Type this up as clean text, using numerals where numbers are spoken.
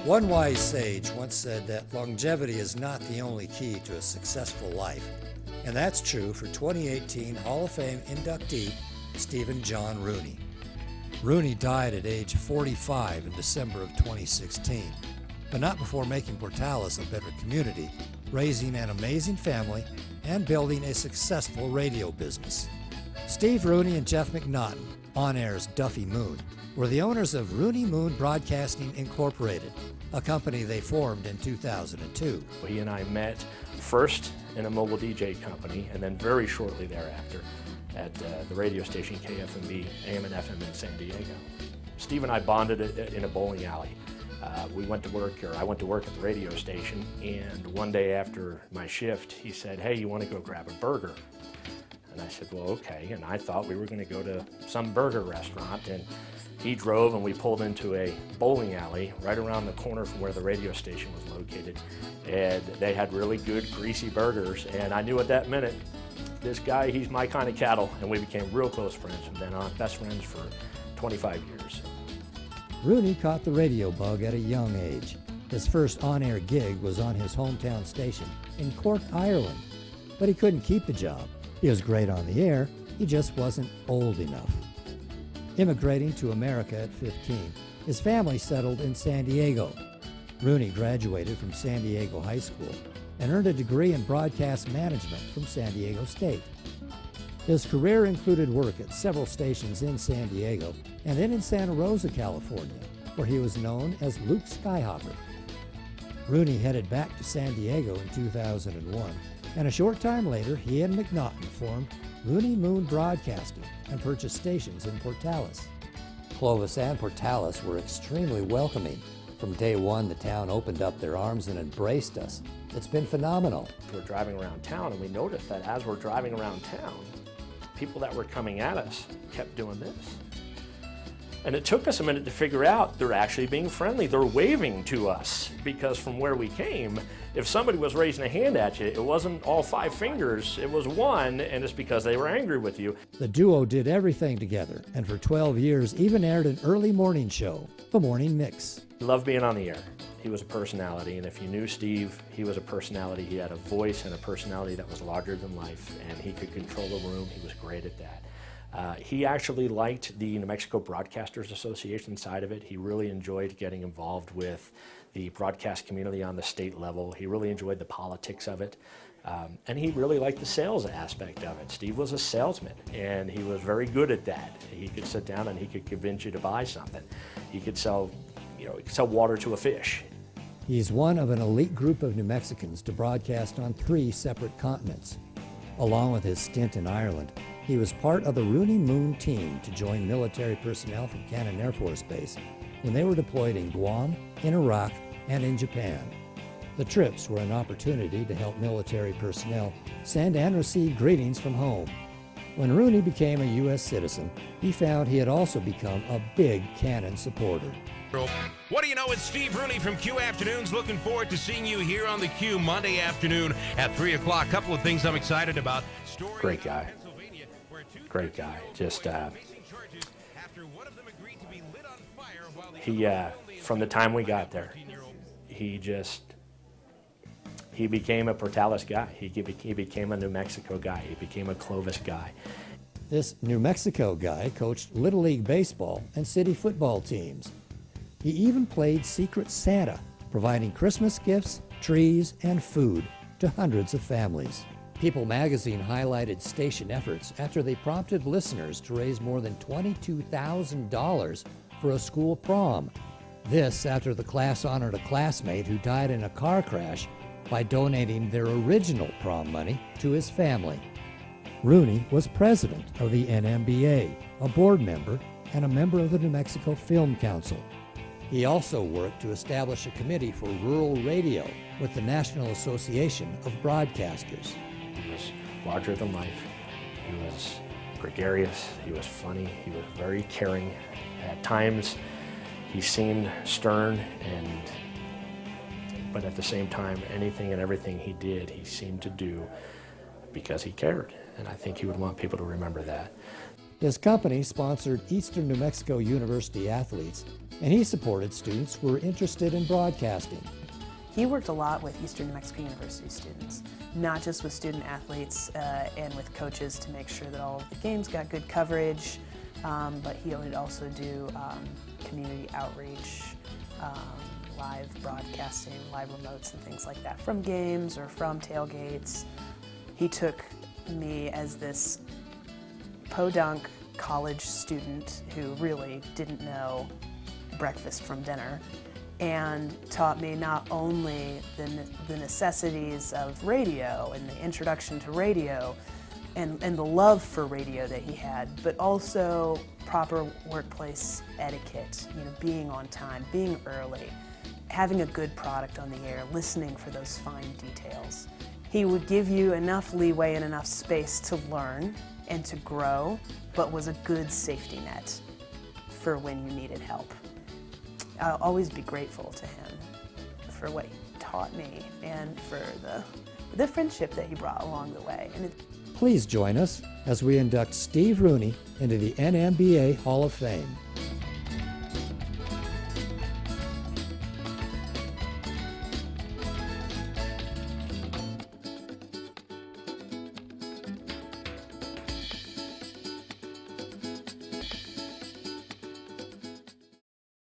One wise sage once said that longevity is not the only key to a successful life. And that's true for 2018 Hall of Fame inductee Stephen John Rooney. Rooney died at age 45 in December of 2016, but not before making Portales a better community, raising an amazing family, and building a successful radio business. Steve Rooney and Jeff McNaughton, On Air's Duffy Moon, were the owners of Rooney Moon Broadcasting Incorporated, a company they formed in 2002. He and I met first in a mobile DJ company, and then very shortly thereafter at the radio station KFMB, AM and FM in San Diego. Steve and I bonded in a bowling alley. I went to work at the radio station, and one day after my shift, he said, "Hey, you want to go grab a burger?" And I said, "Well, okay." And I thought we were going to go to some burger restaurant, and he drove, and we pulled into a bowling alley right around the corner from where the radio station was located. And they had really good, greasy burgers, and I knew at that minute, this guy, he's my kind of cattle, and we became real close friends from then on, best friends for 25 years. Rooney caught the radio bug at a young age. His first on-air gig was on his hometown station in Cork, Ireland, but he couldn't keep the job. He was great on the air, he just wasn't old enough. Immigrating to America at 15, his family settled in San Diego. Rooney graduated from San Diego High School and earned a degree in broadcast management from San Diego State. His career included work at several stations in San Diego and then in Santa Rosa, California, where he was known as Luke Skyhopper. Rooney headed back to San Diego in 2001, and a short time later, he and McNaughton formed Rooney Moon Broadcasting and purchased stations in Portales. Clovis and Portales were extremely welcoming. From day one, the town opened up their arms and embraced us. It's been phenomenal. We're driving around town, and we noticed that as we're driving around town, people that were coming at us kept doing this. And it took us a minute to figure out they're actually being friendly. They're waving to us, because from where we came, if somebody was raising a hand at you, it wasn't all 5 fingers, it was one, and it's because they were angry with you. The duo did everything together, and for 12 years even aired an early morning show, The Morning Mix. He loved being on the air. He was a personality, and if you knew Steve, he was a personality. He had a voice and a personality that was larger than life, and he could control the room. He was great at that. He actually liked the New Mexico Broadcasters Association side of it. He really enjoyed getting involved with the broadcast community on the state level. He really enjoyed the politics of it. And he really liked the sales aspect of it. Steve was a salesman, and he was very good at that. He could sit down and he could convince you to buy something. He could sell, he could sell water to a fish. He's one of an elite group of New Mexicans to broadcast on 3 separate continents. Along with his stint in Ireland, he was part of the Rooney Moon team to join military personnel from Cannon Air Force Base when they were deployed in Guam, in Iraq, and in Japan. The trips were an opportunity to help military personnel send and receive greetings from home. When Rooney became a U.S. citizen, he found he had also become a big Cannon supporter. What do you know? It's Steve Rooney from Q Afternoons. Looking forward to seeing you here on the Q Monday afternoon at 3 o'clock. Couple of things I'm excited about. Great guy. Great guy. Just, he, from the time we got there, he became a Portales guy. He became a New Mexico guy. He became a Clovis guy. This New Mexico guy coached Little League baseball and city football teams. He even played Secret Santa, providing Christmas gifts, trees, and food to hundreds of families. People magazine highlighted station efforts after they prompted listeners to raise more than $22,000 for a school prom. This after the class honored a classmate who died in a car crash by donating their original prom money to his family. Rooney was president of the NMBA, a board member, and a member of the New Mexico Film Council. He also worked to establish a committee for rural radio with the National Association of Broadcasters. He was larger than life. He was gregarious. He was funny. He was very caring. At times, he seemed stern, but at the same time, anything and everything he did, he seemed to do because he cared. And I think he would want people to remember that. His company sponsored Eastern New Mexico University athletes, and he supported students who were interested in broadcasting. He worked a lot with Eastern New Mexico University students, not just with student athletes and with coaches to make sure that all of the games got good coverage, but he would also do community outreach, live broadcasting, live remotes and things like that from games or from tailgates. He took me as this podunk college student who really didn't know breakfast from dinner and taught me not only the necessities of radio and the introduction to radio and the love for radio that he had, but also proper workplace etiquette, being on time, being early, having a good product on the air, listening for those fine details. He would give you enough leeway and enough space to learn and to grow, but was a good safety net for when you needed help. I'll always be grateful to him for what he taught me and for the friendship that he brought along the way. Please join us as we induct Steve Rooney into the NMBA Hall of Fame.